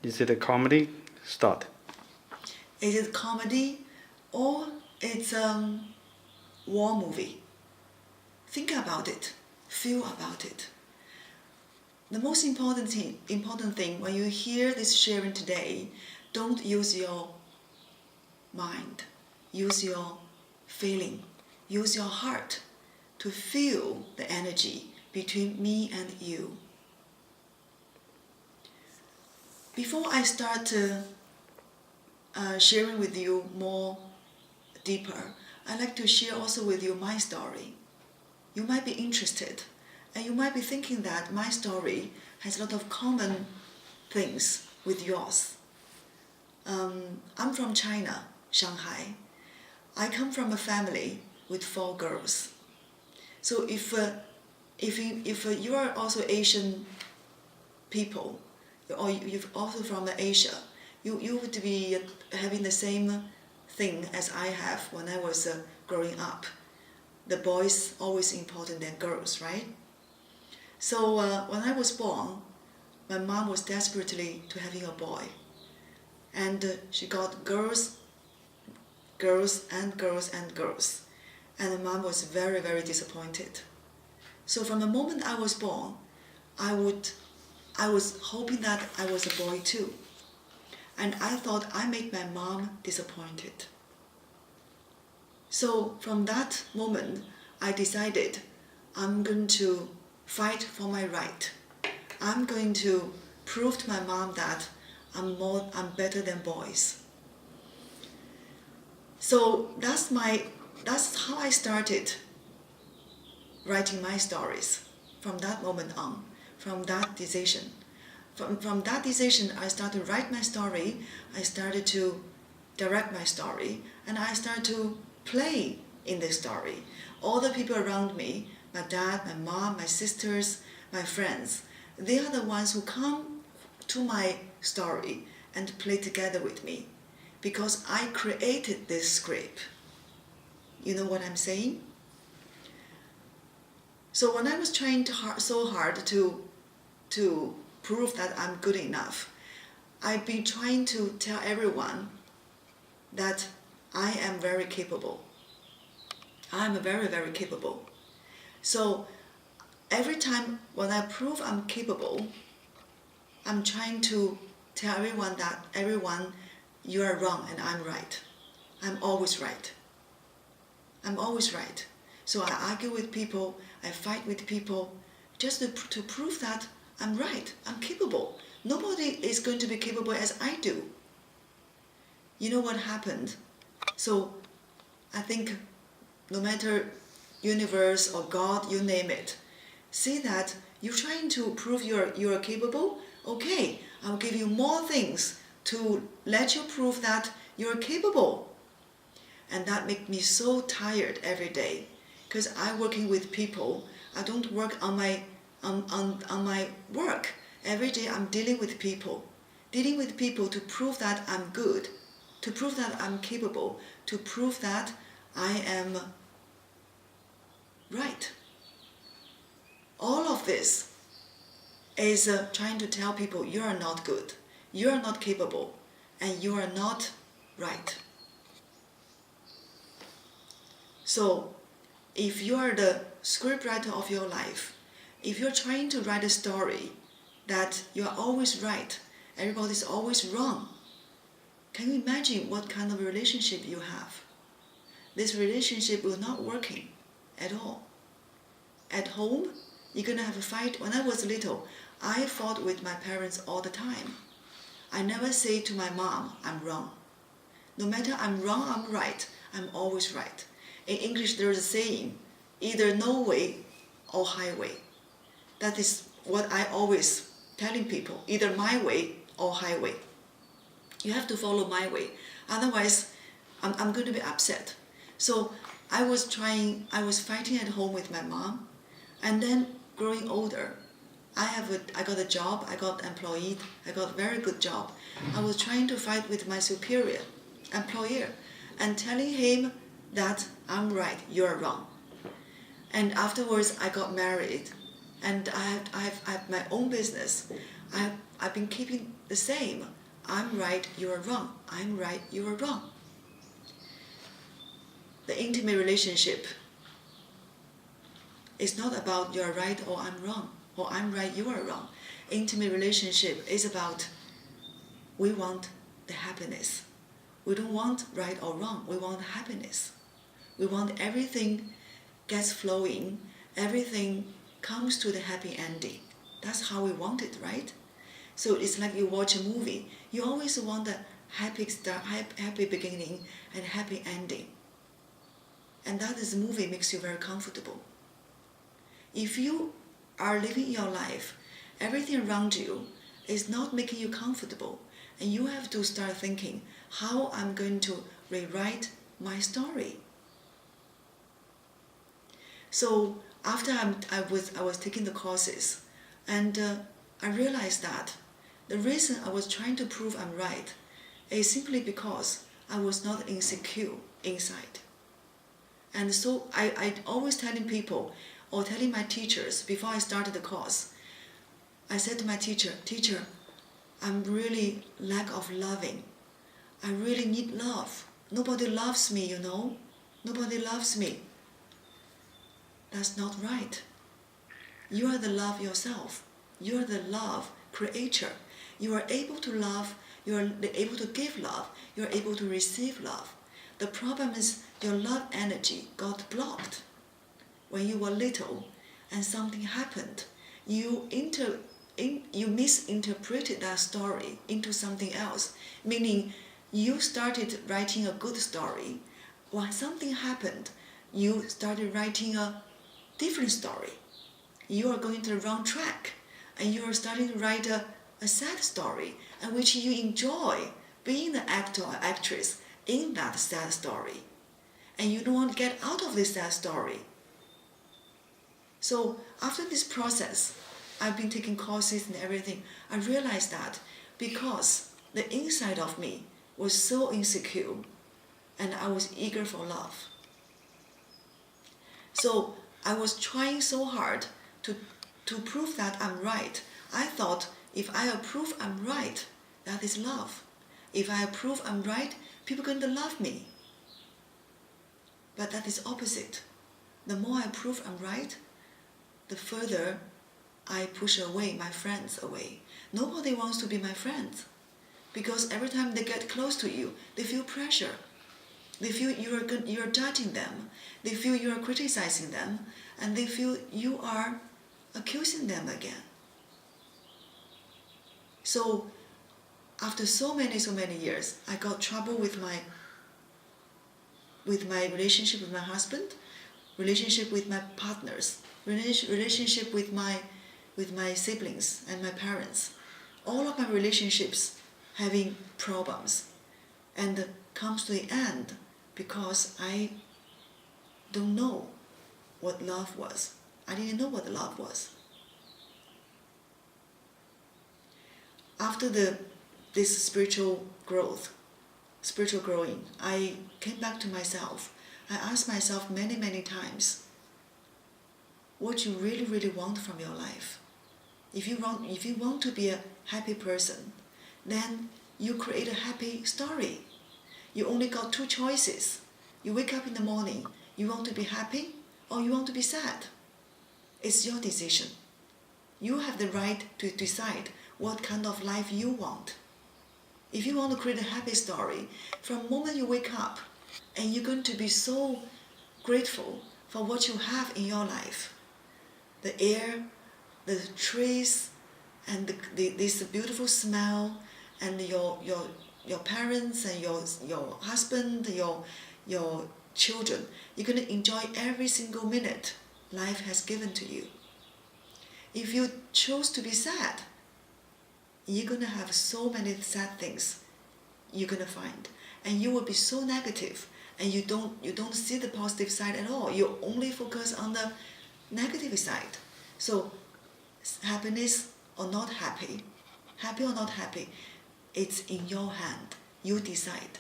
Is it a comedy? Start. Is it comedy or it's a war movie? Think about it. Feel about it. The most important thing when you hear this sharing today, don't use your mind. Use your feeling. Use your heart to feel the energy between me and you. Before I start sharing with you more deeper, I'd like to share also with you my story. You might be interested, and you might be thinking that my story has a lot of common things with yours. I'm from China, Shanghai. I come from a family with 4 girls. So if you are also Asian people, or you're also from Asia, you would be having the same thing as I have when I was growing up. The boys always important than girls, right? So when I was born, my mom was desperately to having a boy, and she got girls, and girls, and the mom was very, very disappointed. So from the moment I was born, I was hoping that I was a boy too, and I thought I made my mom disappointed. So from that moment, I decided I'm going to fight for my right. I'm going to prove to my mom that I'm better than boys. So that's how I started writing my stories from that moment on, from that decision. From that decision, I started to write my story, I started to direct my story, and I started to play in this story. All the people around me, my dad, my mom, my sisters, my friends, they are the ones who come to my story and play together with me, because I created this script. You know what I'm saying? So when I was trying so hard to prove that I'm good enough, I've been trying to tell everyone that I am very capable. I'm very, very capable. So every time when I prove I'm capable, I'm trying to tell everyone, you are wrong and I'm right. I'm always right. I'm always right. So I argue with people, I fight with people, just to prove that I'm right, I'm capable. Nobody is going to be capable as I do. You know what happened? So I think no matter universe or God, you name it, see that you're trying to prove you're capable. Okay, I'll give you more things to let you prove that you're capable. And that makes me so tired every day, because I'm working with people. I don't work on my work. Every day I'm dealing with people to prove that I'm good, to prove that I'm capable, to prove that I am right. All of this is trying to tell people you are not good, you are not capable, and you are not right. So if you are the scriptwriter of your life, if you're trying to write a story that you are always right, everybody's always wrong, can you imagine what kind of relationship you have? This relationship will not working at all. At home, you're going to have a fight. When I was little, I fought with my parents all the time. I never say to my mom, I'm wrong. No matter I'm wrong, I'm right, I'm always right. In English, there is a saying, either no way or highway. That is what I always telling people, either my way or highway. You have to follow my way, otherwise I'm going to be upset. So I was fighting at home with my mom, and then growing older, I got a job, I got employed, I got a very good job. I was trying to fight with my employer, and telling him that I'm right, you're wrong. And afterwards I got married, and I have my own business. I've been keeping the same. I'm right, you're wrong. I'm right, you're wrong. The intimate relationship is not about you're right or I'm wrong, or I'm right, you are wrong. Intimate relationship is about we want the happiness. We don't want right or wrong. We want happiness. We want everything gets flowing. Everything comes to the happy ending. That's how we want it, right? So it's like you watch a movie. You always want a happy start, happy beginning and happy ending. And that is movie makes you very comfortable. If you are living your life, everything around you is not making you comfortable, and you have to start thinking how I'm going to rewrite my story. So after I was taking the courses, and I realized that the reason I was trying to prove I'm right is simply because I was not insecure inside. And so I always telling people or telling my teachers before I started the course, I said to my teacher, "Teacher, I'm really lack of loving. I really need love. Nobody loves me, you know. Nobody loves me." That's not right. You are the love yourself. You are the love creator. You are able to love. You are able to give love. You are able to receive love. The problem is your love energy got blocked. When you were little and something happened, you misinterpreted that story into something else, meaning you started writing a good story. When something happened, you started writing a different story. You are going to the wrong track, and you are starting to write a sad story in which you enjoy being the actor or actress in that sad story, and you don't want to get out of this sad story. So after this process, I've been taking courses and everything, I realized that because the inside of me was so insecure and I was eager for love. So I was trying so hard to prove that I'm right. I thought if I prove I'm right, that is love. If I prove I'm right, people are going to love me. But that is opposite. The more I prove I'm right, the further I push away my friends away. Nobody wants to be my friend because every time they get close to you, they feel pressure. They feel you're judging them. They feel you are criticizing them, and they feel you are accusing them again. So after so many years, I got trouble with my relationship with my husband, relationship with my partners, relationship with my siblings and my parents. All of my relationships having problems, and comes to the end because I don't know what love was. I didn't know what love was. After this spiritual growing, I came back to myself. I asked myself many times, what you really want from your life. If you want to be a happy person, then you create a happy story. You only got two choices. You wake up in the morning, you want to be happy or you want to be sad. It's your decision. You have the right to decide what kind of life you want. If you want to create a happy story, from the moment you wake up, and you're going to be so grateful for what you have in your life. The air, the trees, and this beautiful smell, and your parents and your husband, your children. You're going to enjoy every single minute life has given to you. If you choose to be sad, you're going to have so many sad things you're going to find, and you will be so negative, and you don't see the positive side at all. You only focus on the negative side. So happiness or not happy or not happy, it's in your hand. You decide.